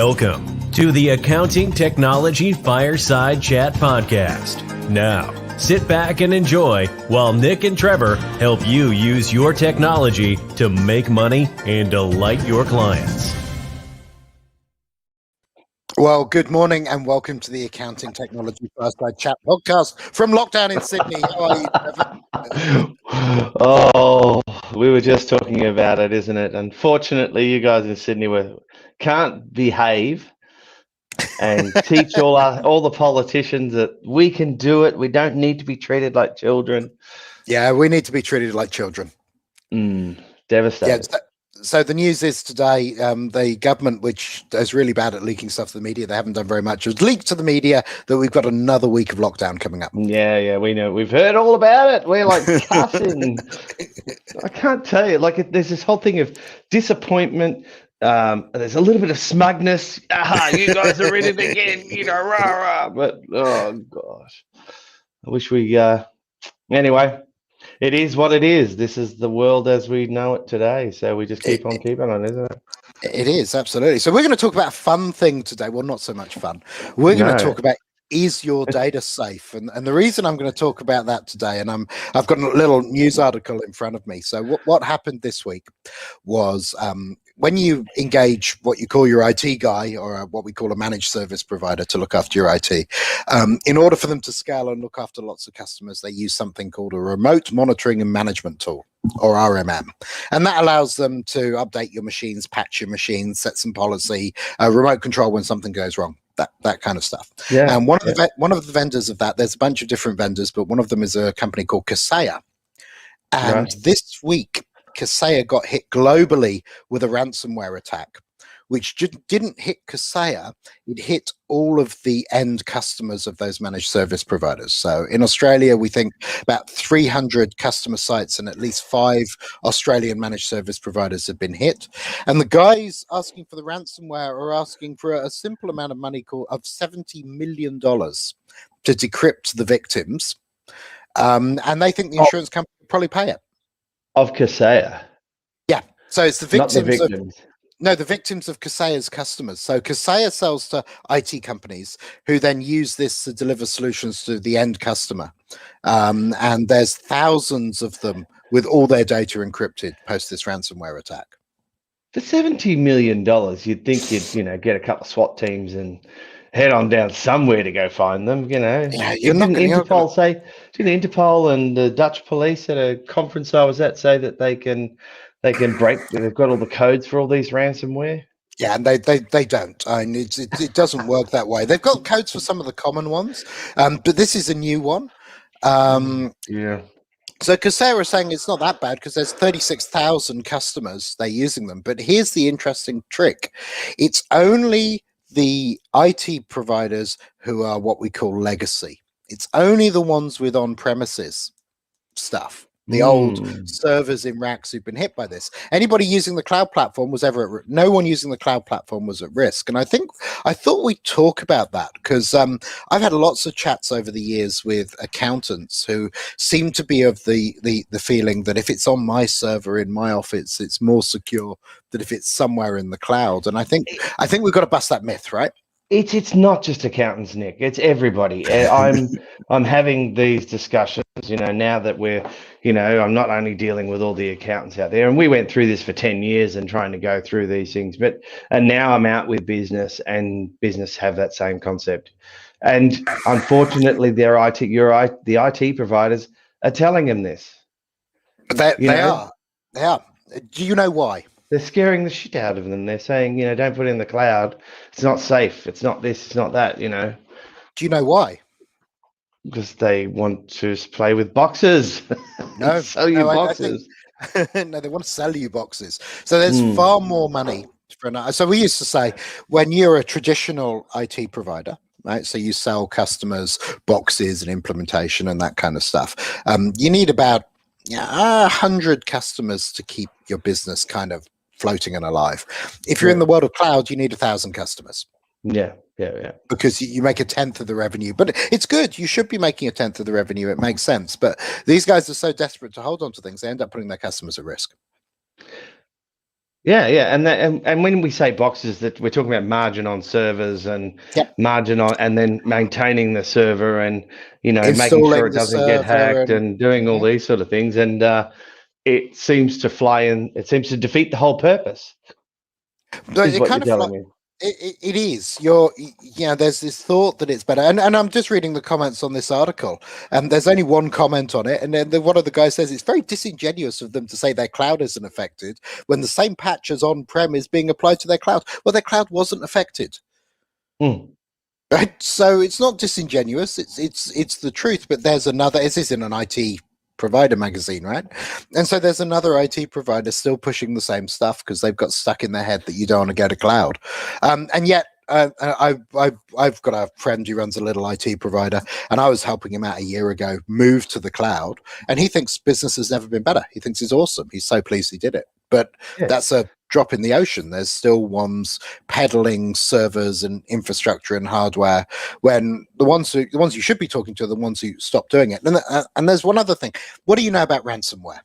Welcome to the Accounting Technology Fireside Chat podcast. Now, sit back and enjoy while Nick and Trevor help you use your technology to make money and delight your clients. Well, good morning and welcome to the Accounting Technology Fireside Chat podcast from lockdown in Sydney. How are you, Trevor? Oh, we were just talking about it, isn't it? Unfortunately, you guys in Sydney can't behave and teach all the politicians that we can do it. We don't need to be treated like children. Yeah, we need to be treated like children. Devastated. Yeah, so the news is today, the government, which is really bad at leaking stuff to the media, they haven't done very much, has leaked to the media that we've got another week of lockdown coming up. Yeah, we know. We've heard all about it. We're like cussing. I can't tell you. There's this whole thing of disappointment. There's a little bit of smugness. You guys are in it again. Rah, rah. But, oh, gosh. I wish we... Anyway, it is what it is. This is the world as we know it today. So we just keep on keeping on, isn't it? It is, absolutely. So we're going to talk about a fun thing today. Well, not so much fun. We're going to talk about, is your data safe? And the reason I'm going to talk about that today, and I've got a little news article in front of me. So what happened this week was when you engage what you call your IT guy or what we call a managed service provider to look after your IT, in order for them to scale and look after lots of customers, they use something called a remote monitoring and management tool, or RMM. And that allows them to update your machines, patch your machines, set some policy, remote control when something goes wrong. That kind of stuff. Yeah. And one of the vendors of that, there's a bunch of different vendors, but one of them is a company called Kaseya. And this week, Kaseya got hit globally with a ransomware attack, which didn't hit Kaseya, it hit all of the end customers of those managed service providers. So in Australia, we think about 300 customer sites and at least 5 Australian managed service providers have been hit. And the guys asking for the ransomware are asking for a simple amount of money of $70 million to decrypt the victims. And they think the insurance company will probably pay it. Of Kaseya? Yeah. So it's the victims. Not the victims. The victims of Kaseya's customers. So Kaseya sells to IT companies who then use this to deliver solutions to the end customer. And there's thousands of them with all their data encrypted post this ransomware attack. For $70 million, you'd think you'd get a couple of SWAT teams and head on down somewhere to go find them. Yeah, didn't Interpol and the Dutch police at a conference I was at say that they can break, they've got all the codes for all these ransomware? Yeah, and they don't. I mean, it doesn't work that way. They've got codes for some of the common ones, but this is a new one. Yeah. So Kaseya is saying it's not that bad because there's 36,000 customers, they're using them. But here's the interesting trick. It's only the IT providers who are what we call legacy. It's only the ones with on-premises stuff. The old servers in racks who've been hit by this. Anybody using the cloud platform was ever at risk. No one using the cloud platform was at risk. And I thought we'd talk about that because I've had lots of chats over the years with accountants who seem to be of the feeling that if it's on my server in my office, it's more secure than if it's somewhere in the cloud. And I think we've got to bust that myth, right? It's not just accountants, Nick. It's everybody. I'm having these discussions, now that I'm not only dealing with all the accountants out there, and we went through this for 10 years and trying to go through these things, and now I'm out with business, and business have that same concept. And unfortunately, the IT providers are telling them this. They are. Do you know why? They're scaring the shit out of them. They're saying, don't put it in the cloud. It's not safe. It's not this. It's not that, Do you know why? Because they want to play with boxes. No, sell you boxes. No, they want to sell you boxes. So there's far more money for so we used to say when you're a traditional IT provider, right? So you sell customers boxes and implementation and that kind of stuff. You need about 100 customers to keep your business kind of floating and alive. If you're in the world of cloud, you need 1,000 customers. Yeah. Because you make 1/10 of the revenue, but it's good. You should be making 1/10 of the revenue. It makes sense. But these guys are so desperate to hold on to things, they end up putting their customers at risk. Yeah, yeah, and when we say boxes, that we're talking about margin on servers and Yep. margin on, and then maintaining the server, and making sure Installing it the doesn't get server hacked, and doing all these sort of things, and it seems to fly in. It seems to defeat the whole purpose. But Is it what kind you're of telling me. it is. There's this thought that it's better, and I'm just reading the comments on this article, and there's only one comment on it, and then one of the guys says it's very disingenuous of them to say their cloud isn't affected when the same patch as on-prem is being applied to their cloud. Well, their cloud wasn't affected. Mm. Right, so it's not disingenuous. It's the truth. But there's another. This is in an IT provider magazine, right? And so there's another IT provider still pushing the same stuff because they've got stuck in their head that you don't want to go to cloud, and yet. I've got a friend who runs a little IT provider, and I was helping him out a year ago move to the cloud, and he thinks business has never been better. He thinks it's awesome. He's so pleased he did it. But Yeah. that's a drop in the ocean. There's still ones peddling servers and infrastructure and hardware when the ones you should be talking to are the ones who stop doing it. And there's one other thing. What do you know about ransomware?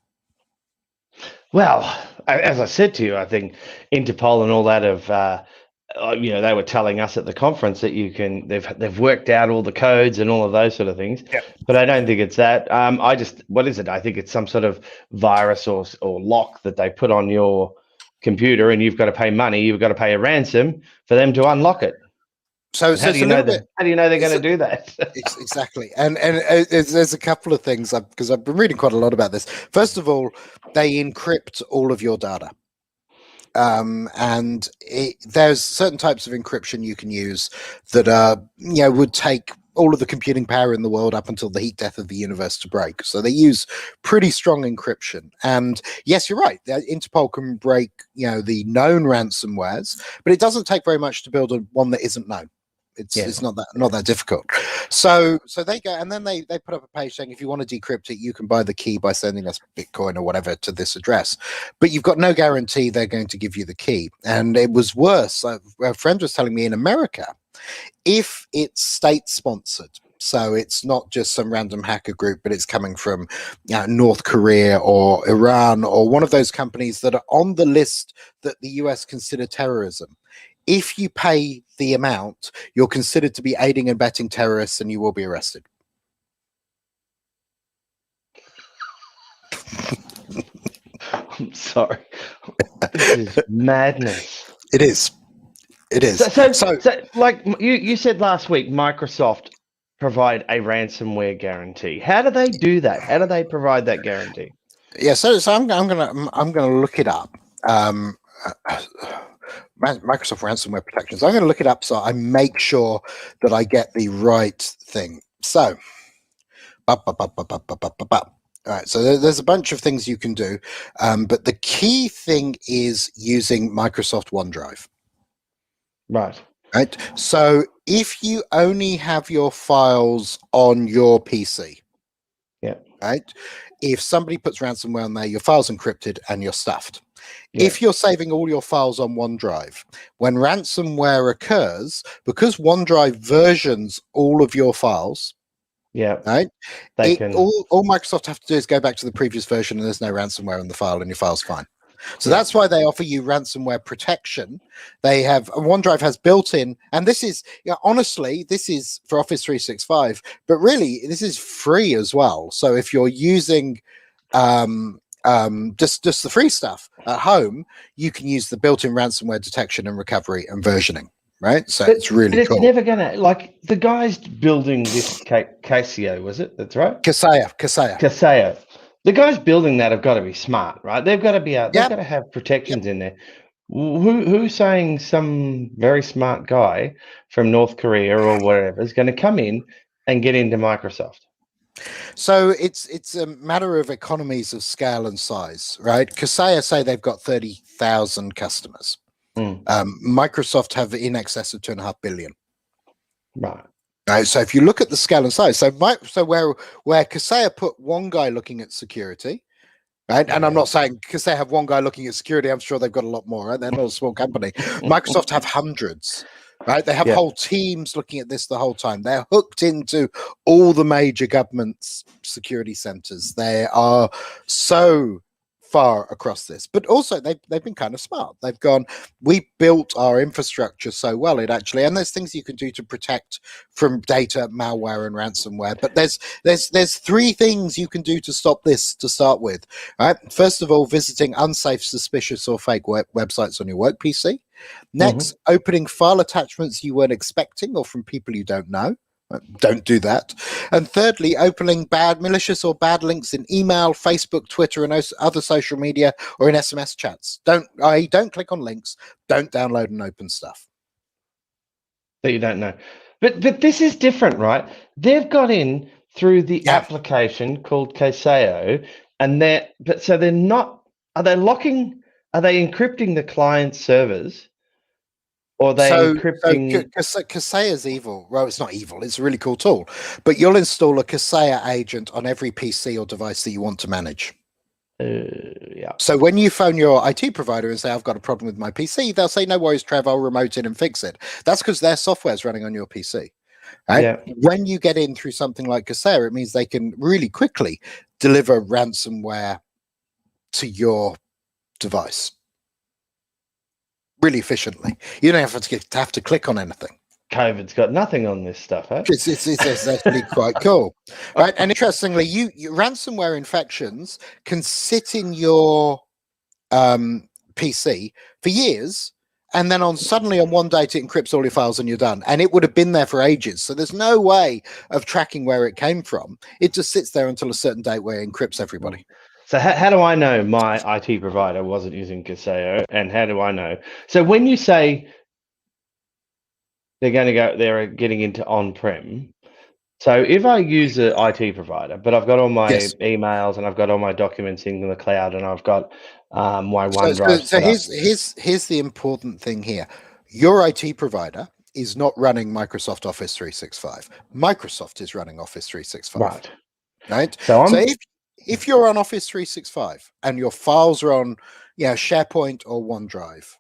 Well, as I said to you, I think Interpol and all that they were telling us at the conference that they've worked out all the codes and all of those sort of things. Yeah. But I don't think it's that. What is it? I think it's some sort of virus or lock that they put on your computer, and you've got to pay money. You've got to pay a ransom for them to unlock it. So how do you know they're going to do that? Exactly, and there's a couple of things because I've been reading quite a lot about this. First of all, they encrypt all of your data, and there's certain types of encryption you can use that would take all of the computing power in the world up until the heat death of the universe to break. So they use pretty strong encryption. And yes, you're right. Interpol can break the known ransomwares, but it doesn't take very much to build one that isn't known. It's not that difficult. So they go, and then they put up a page saying if you want to decrypt it, you can buy the key by sending us Bitcoin or whatever to this address. But you've got no guarantee they're going to give you the key. And it was worse. A friend was telling me in America, if it's state sponsored, so it's not just some random hacker group, but it's coming from North Korea or Iran or one of those companies that are on the list that the US consider terrorism. If you pay the amount, you're considered to be aiding and abetting terrorists, and you will be arrested. I'm sorry. This is madness. It is. It is. So like you said last week, Microsoft provide a ransomware guarantee. How do they do that? How do they provide that guarantee? Yeah. So I'm gonna look it up. Microsoft ransomware protections. I'm going to look it up so I make sure that I get the right thing. So, all right. So there's a bunch of things you can do, but the key thing is using Microsoft OneDrive. Right. Right. So if you only have your files on your PC, yeah. Right. If somebody puts ransomware on there, your file's encrypted and you're stuffed. Yeah. If you're saving all your files on OneDrive, when ransomware occurs, because OneDrive versions all of your files, right? All Microsoft have to do is go back to the previous version, and there's no ransomware in the file, and your file's fine. So that's why they offer you ransomware protection. They have OneDrive has built-in, and this is honestly, this is for Office 365, but really this is free as well. So if you're using just the free stuff at home, you can use the built-in ransomware detection and recovery and versioning, right? So it's really cool. It's never gonna, like, the guys building this Casio, was it? That's right. Kaseya. The guys building that have got to be smart, right? They've got to be they've got to have protections in there. Who's saying some very smart guy from North Korea or wherever is going to come in and get into Microsoft? So it's a matter of economies of scale and size, right? Kaseya say they've got 30,000 customers. Microsoft have in excess of 2.5 billion. Right. So if you look at the scale and size, so where Kaseya put one guy looking at security, right? And I'm not saying because they have one guy looking at security, I'm sure they've got a lot more, right? They're not a small company. Microsoft have hundreds. Right, they have whole teams looking at this the whole time. They're hooked into all the major government's security centers. They are so far across this, but also they've been kind of smart. They've gone, we built our infrastructure so well, it actually, and there's things you can do to protect from data, malware, and ransomware. But there's three things you can do to stop this to start with. Right, first of all, visiting unsafe, suspicious, or fake websites on your work PC. Next, opening file attachments you weren't expecting or from people you don't know. Don't do that. And thirdly, opening bad, malicious or bad links in email, Facebook, Twitter, and other social media, or in SMS chats. Don't click on links. Don't download and open stuff that you don't know. But this is different, right? They've got in through the application called Kaseyo, and they're not. Are they locking? Are they encrypting the client servers? Or they encrypting. Kaseya is evil. Well, it's not evil. It's a really cool tool. But you'll install a Kaseya agent on every PC or device that you want to manage. Yeah. So when you phone your IT provider and say, I've got a problem with my PC, they'll say, no worries, Trev, I'll remote in and fix it. That's because their software is running on your PC. Right? Yeah. When you get in through something like Kaseya, it means they can really quickly deliver ransomware to your device. Really efficiently. You don't have to click on anything. COVID's got nothing on this stuff, eh? It's actually quite cool, right? And interestingly, you ransomware infections can sit in your PC for years, and then suddenly on one date it encrypts all your files and you're done. And it would have been there for ages, so there's no way of tracking where it came from. It just sits there until a certain date where it encrypts everybody. So how do I know my IT provider wasn't using Kaseyo, and how do I know? So when you say they're getting into on-prem, so if I use an IT provider, but I've got all my emails and I've got all my documents in the cloud and I've got my OneDrive. So here's the important thing here. Your IT provider is not running Microsoft Office 365. Microsoft is running Office 365. Right? So if you're on Office 365 and your files are on SharePoint or OneDrive,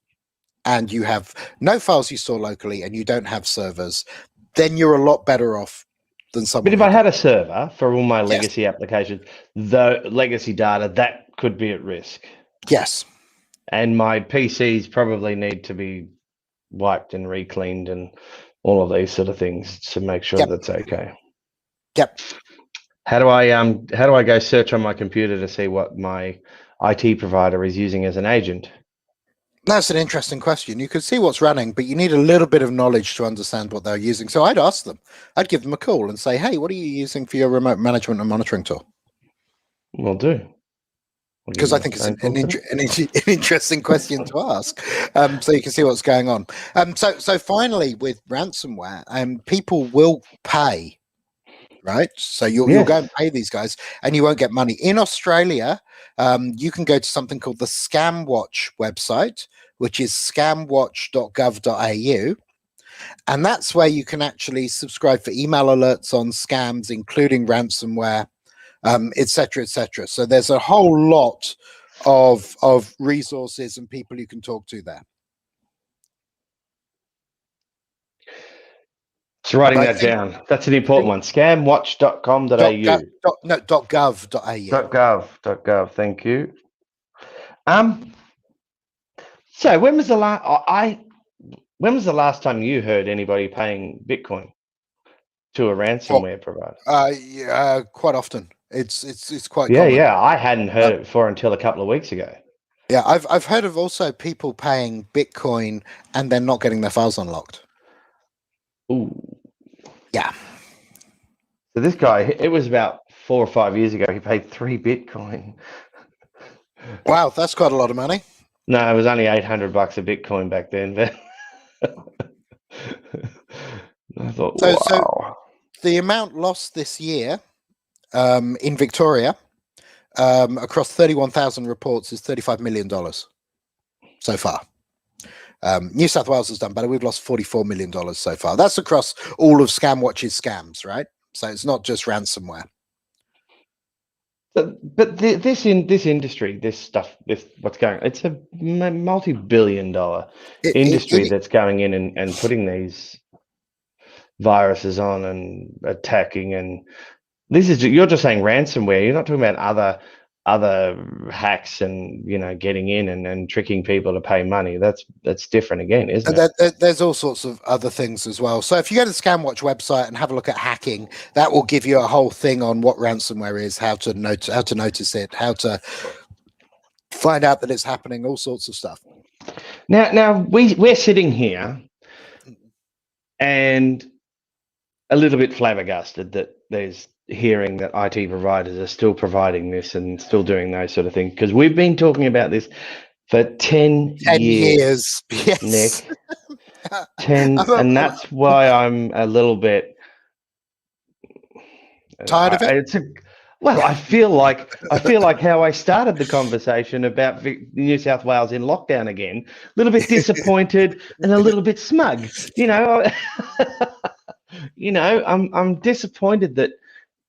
and you have no files you store locally and you don't have servers, then you're a lot better off than someone. But if I had a server for all my legacy applications, the legacy data, that could be at risk. Yes. And my PCs probably need to be wiped and re-cleaned and all of these sort of things to make sure that's okay. Yep. How do I go search on my computer to see what my IT provider is using as an agent? That's an interesting question. You can see what's running, but you need a little bit of knowledge to understand what they're using. So I'd ask them. I'd give them a call and say, hey, what are you using for your remote management and monitoring tool? Will do. Because I think it's an interesting question to ask, so you can see what's going on. So finally, with ransomware, people will pay, right? So you'll go and pay these guys, and you won't get money. In Australia, you can go to something called the ScamWatch website, which is scamwatch.gov.au. And that's where you can actually subscribe for email alerts on scams, including ransomware, et cetera, et cetera. So there's a whole lot of resources and people you can talk to there. So writing that down. That's an important one. Scamwatch.com.au. .gov.au. .gov. Thank you. So when was the last time you heard anybody paying Bitcoin to a ransomware provider? Yeah, quite often. It's quite common. Yeah. I hadn't heard it before until a couple of weeks ago. Yeah, I've heard of also people paying Bitcoin and then not getting their files unlocked. Ooh. Yeah. So this guy, it was about 4 or 5 years ago, he paid 3 Bitcoin. Wow, that's quite a lot of money. No, it was only $800 a Bitcoin back then. But I thought, wow. So the amount lost this year in Victoria across 31,000 reports is $35 million so far. New South Wales has done better. We've lost $44 million so far. That's across all of ScamWatch's scams, right? So it's not just ransomware. But this industry, this stuff, what's going on, it's a multi-billion-dollar industry that's going in and putting these viruses on and attacking. And you're just saying ransomware. You're not talking about other other hacks and getting in and tricking people to pay money. That's different again, isn't it? There's all sorts of other things as well. So if you go to the ScamWatch website and have a look at hacking, that will give you a whole thing on what ransomware is, how to notice it, how to find out that it's happening, all sorts of stuff. Now we're sitting here and a little bit flabbergasted that there's hearing that IT providers are still providing this and still doing those sort of things, because we've been talking about this for 10 years. Yes. Nick. 10, and that's why I'm a little bit tired of it. I feel like how I started the conversation about New South Wales in lockdown again, a little bit disappointed and a little bit smug. I'm disappointed that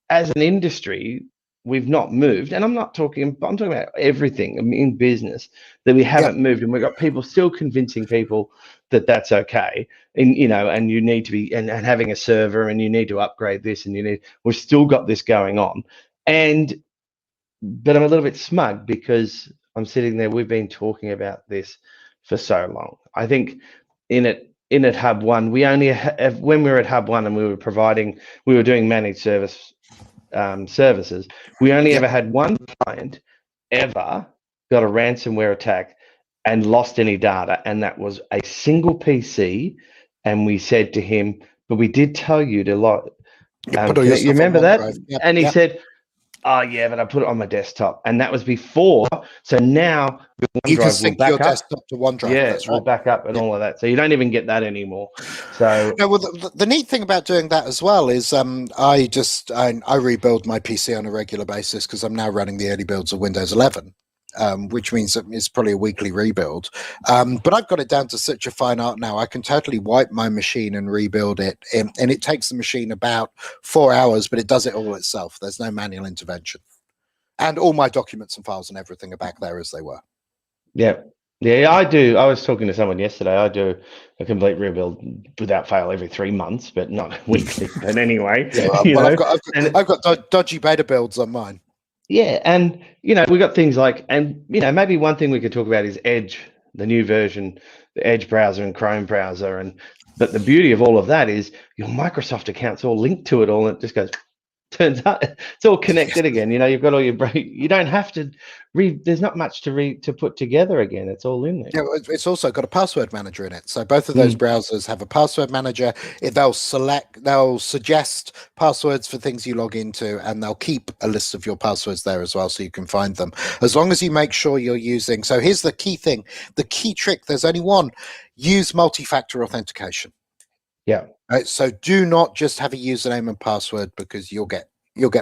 as an industry we've not moved, and I'm talking about everything in business, that we haven't moved, and we've got people still convincing people that that's okay, and and you need to be and having a server, and you need to upgrade this, and we've still got this going on, but I'm a little bit smug because I'm sitting there. We've been talking about this for so long. I think in at Hub One, we only have, when we were at Hub One and we were doing managed services, we only ever had one client ever got a ransomware attack and lost any data, and that was a single PC. And we said to him, but we did tell you to you remember that? Yep. And he said, oh yeah, but I put it on my desktop, and that was before. So now you can sync your desktop to OneDrive. Yeah, that's right. We'll back up and all of that. So you don't even get that anymore. So well, the neat thing about doing that as well is I rebuild my PC on a regular basis because I'm now running the early builds of Windows 11. Which means that it's probably a weekly rebuild. But I've got it down to such a fine art now. I can totally wipe my machine and rebuild it. And it takes the machine about 4 hours, but it does it all itself. There's no manual intervention. And all my documents and files and everything are back there as they were. Yeah. Yeah, I do. I was talking to someone yesterday. I do a complete rebuild without fail every 3 months, but not weekly. But anyway, I've got dodgy beta builds on mine. Yeah, and we got things like, and maybe one thing we could talk about is Edge, the new version, the Edge browser and Chrome browser, but the beauty of all of that is your Microsoft account's all linked to it all, and it just turns out it's all connected again. You've got all you don't have to there's not much to put together again. It's all in there. Yeah, it's also got a password manager in it. So both of those browsers have a password manager. They'll suggest passwords for things you log into, and they'll keep a list of your passwords there as well, so you can find them. As long as you make sure you're using. So here's the key thing, the key trick. There's only one: use multi-factor authentication. Yeah. Right, so do not just have a username and password, because you'll get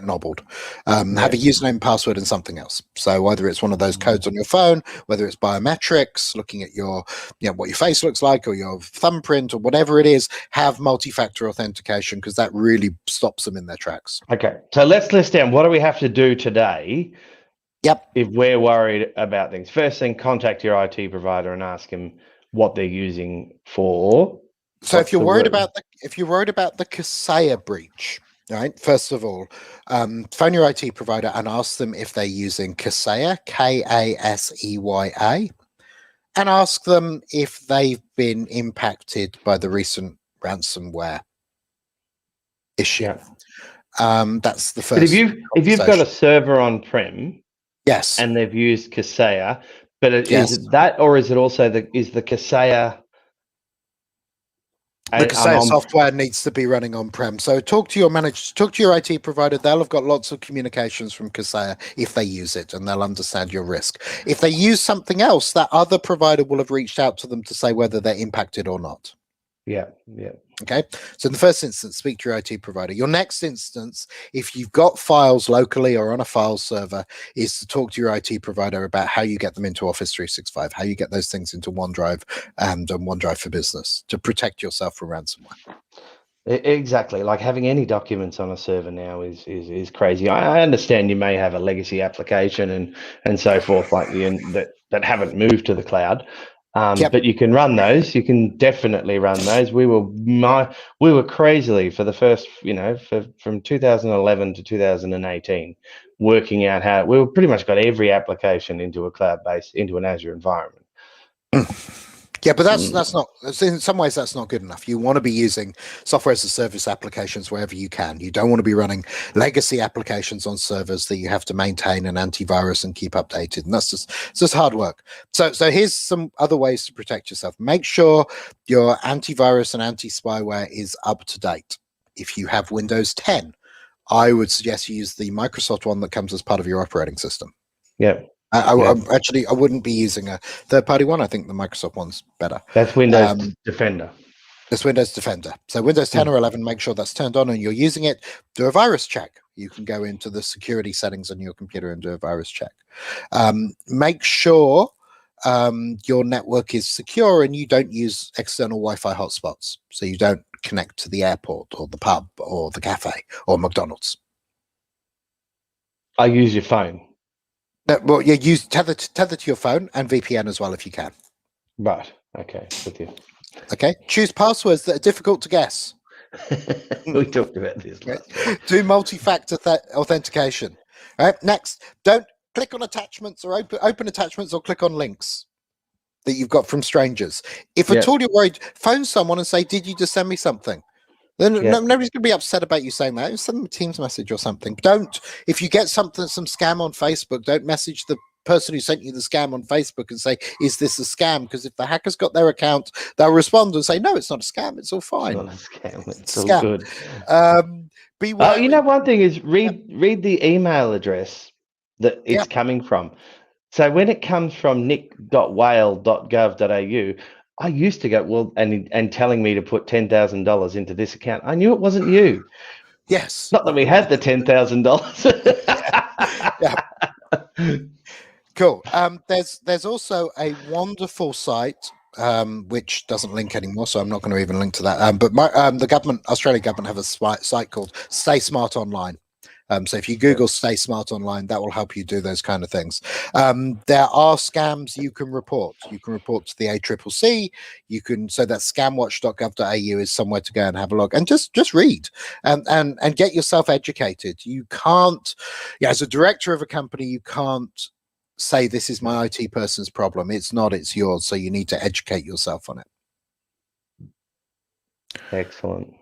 nobbled. Have a username and password and something else. So whether it's one of those codes on your phone, whether it's biometrics, looking at your what your face looks like, or your thumbprint, or whatever it is, have multi-factor authentication, because that really stops them in their tracks. Okay, so let's list down what do we have to do today. Yep. If we're worried about things, first thing, contact your IT provider and ask them what they're using for. So if you're worried about the Kaseya breach, right? First of all, phone your IT provider and ask them if they're using Kaseya, Kaseya, and ask them if they've been impacted by the recent ransomware issue. Yeah. That's the first. But if you've got a server on prem, yes, and they've used Kaseya, but is it that, or is it also the Kaseya? The Kaseya software needs to be running on-prem. So talk to your IT provider. They'll have got lots of communications from Kaseya if they use it, and they'll understand your risk. If they use something else, that other provider will have reached out to them to say whether they're impacted or not. Yeah. Okay. So in the first instance, speak to your IT provider. Your next instance, if you've got files locally or on a file server, is to talk to your IT provider about how you get them into Office 365, how you get those things into OneDrive and OneDrive for Business to protect yourself from ransomware. Exactly. Like having any documents on a server now is crazy. I understand you may have a legacy application and so forth, like that haven't moved to the cloud. But you can run those. You can definitely run those. We were crazily for the first, from 2011 to 2018, working out how we pretty much got every application into a cloud-based, into an Azure environment. Yeah, but that's not, in some ways that's not good enough. You want to be using software as a service applications wherever you can. You don't want to be running legacy applications on servers that you have to maintain an antivirus and keep updated. And that's just hard work. So here's some other ways to protect yourself. Make sure your antivirus and anti-spyware is up to date. If you have Windows 10, I would suggest you use the Microsoft one that comes as part of your operating system. Yeah. I wouldn't be using a third-party one. I think the Microsoft one's better. That's Windows Defender. It's Windows Defender. So Windows 10 or 11, make sure that's turned on and you're using it. Do a virus check. You can go into the security settings on your computer and do a virus check. Make sure your network is secure and you don't use external Wi-Fi hotspots. So you don't connect to the airport or the pub or the cafe or McDonald's. I use your phone. Well, you use tether to your phone and VPN as well if you can. Right. Okay. With you. Okay. Choose passwords that are difficult to guess. We talked about this last week. Do multi-factor authentication. All right. Next, don't click on attachments or open attachments or click on links that you've got from strangers. If at all you're worried, phone someone and say, "Did you just send me something?" Then nobody's going to be upset about you saying that. Send them a Teams message or something. Don't, if you get some scam on Facebook, don't message the person who sent you the scam on Facebook and say, "Is this a scam?" Because if the hacker's got their account, they'll respond and say, "No, it's not a scam. It's all fine. It's not a scam. It's all all good." Be wary. You know, one thing is read the email address that it's coming from. So when it comes from nick.whale.gov.au, I used to go, and telling me to put $10,000 into this account. I knew it wasn't you. Yes. Not that we had the $10,000. Yeah. Cool. There's also a wonderful site which doesn't link anymore, so I'm not going to even link to that. But the Australian government have a site called Stay Smart Online. So if you Google Stay Smart Online, that will help you do those kind of things. There are scams you can report. You can report to the ACCC. So that scamwatch.gov.au is somewhere to go and have a look and just read and get yourself educated. You can't, as a director of a company, you can't say this is my IT person's problem. It's not, it's yours. So you need to educate yourself on it. Excellent.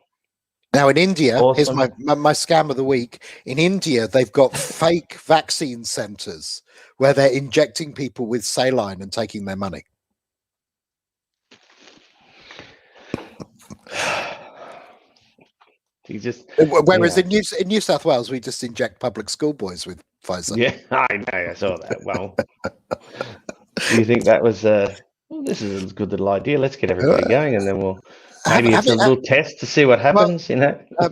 Now in India, awesome. Here's my scam of the week. In India, they've got fake vaccine centers where they're injecting people with saline and taking their money. Whereas in New South Wales, we just inject public school boys with Pfizer. Yeah, I know. I saw that. Well, do you think that was this is a good little idea? Let's get everybody going, and then we'll. Maybe it's a little test to see what happens, you know. I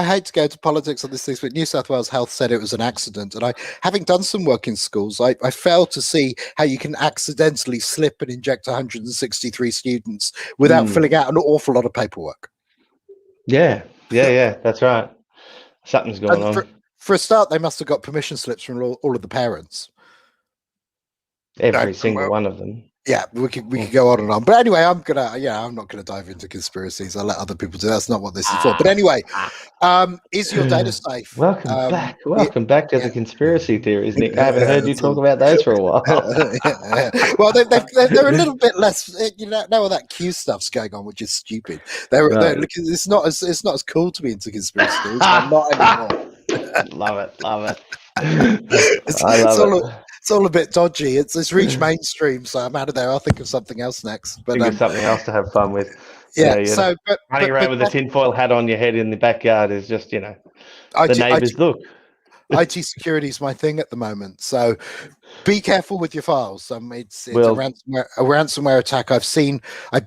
hate to go to politics on this thing, but New South Wales Health said it was an accident. And having done some work in schools, I failed to see how you can accidentally slip and inject 163 students without filling out an awful lot of paperwork. Yeah, that's right. Something's going on. For a start, they must have got permission slips from all of the parents. Every single one of them. Yeah, we could go on and on. But anyway, I'm not gonna dive into conspiracies. I'll let other people do. That's not what this is for. But anyway, is your data safe? Welcome back. Welcome back to the conspiracy theories, Nick. I haven't heard you talk about those for a while. Well, they're a little bit less. You know all that Q stuff's going on, which is stupid. It's not as cool to be into conspiracy theories. I'm not anymore. Love it. It's all a bit dodgy. It's reached mainstream, so I'm out of there. I'll think of something else next. But think of something else to have fun with. Yeah. Running around with a tinfoil hat on your head in the backyard is just, the neighbours look. IT security is my thing at the moment, so be careful with your files. It's a ransomware attack. I've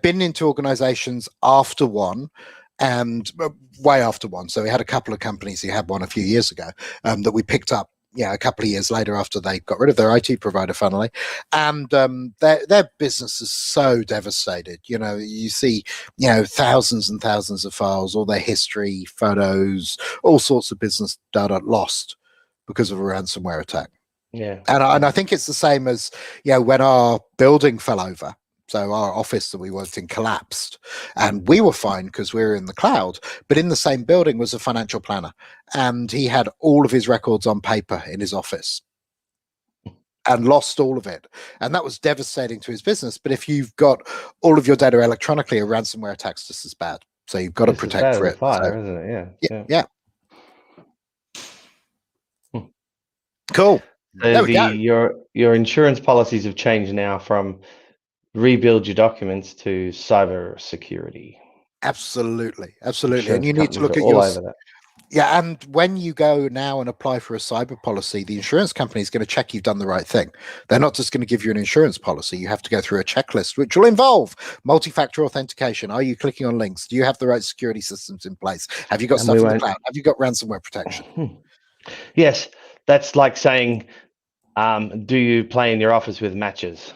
been into organisations after one. And way after one. So we had a couple of companies who had one a few years ago that we picked up, a couple of years later after they got rid of their IT provider, funnily. And their business is so devastated. You see, thousands and thousands of files, all their history, photos, all sorts of business data lost because of a ransomware attack. Yeah. And I think it's the same as, when our building fell over. So our office that we worked in collapsed, and we were fine because we were in the cloud. But in the same building was a financial planner, and he had all of his records on paper in his office and lost all of it. And that was devastating to his business. But if you've got all of your data electronically, a ransomware attack's just as bad. So you've got to protect for it. Fire, so, isn't it? Yeah. Cool. So your insurance policies have changed now from rebuild your documents to cyber security. Absolutely. Insurance And you need to look at all over that. Yeah, and when you go now and apply for a cyber policy, the insurance company is going to check you've done the right thing. They're not just going to give you an insurance policy. You have to go through a checklist, which will involve multi-factor authentication. Are you clicking on links? Do you have the right security systems in place? Have you got stuff in the cloud? Have you got ransomware protection? Yes, that's like saying, do you play in your office with matches?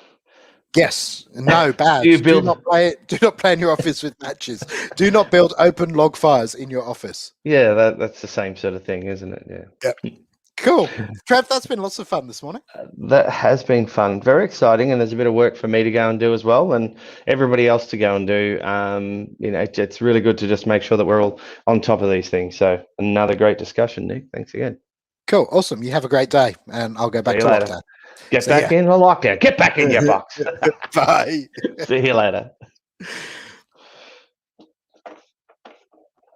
Yes. No, bad. Do not play in your office with matches. Do not build open log fires in your office. Yeah, that's the same sort of thing, isn't it? Yeah. Cool. Trev, that's been lots of fun this morning. That has been fun. Very exciting, and there's a bit of work for me to go and do as well, and everybody else to go and do. It's really good to just make sure that we're all on top of these things. So another great discussion, Nick. Thanks again. Cool. Awesome. You have a great day, and I'll go back to lockdown. Get back in the lockdown. Get back in your box. Bye. See you later.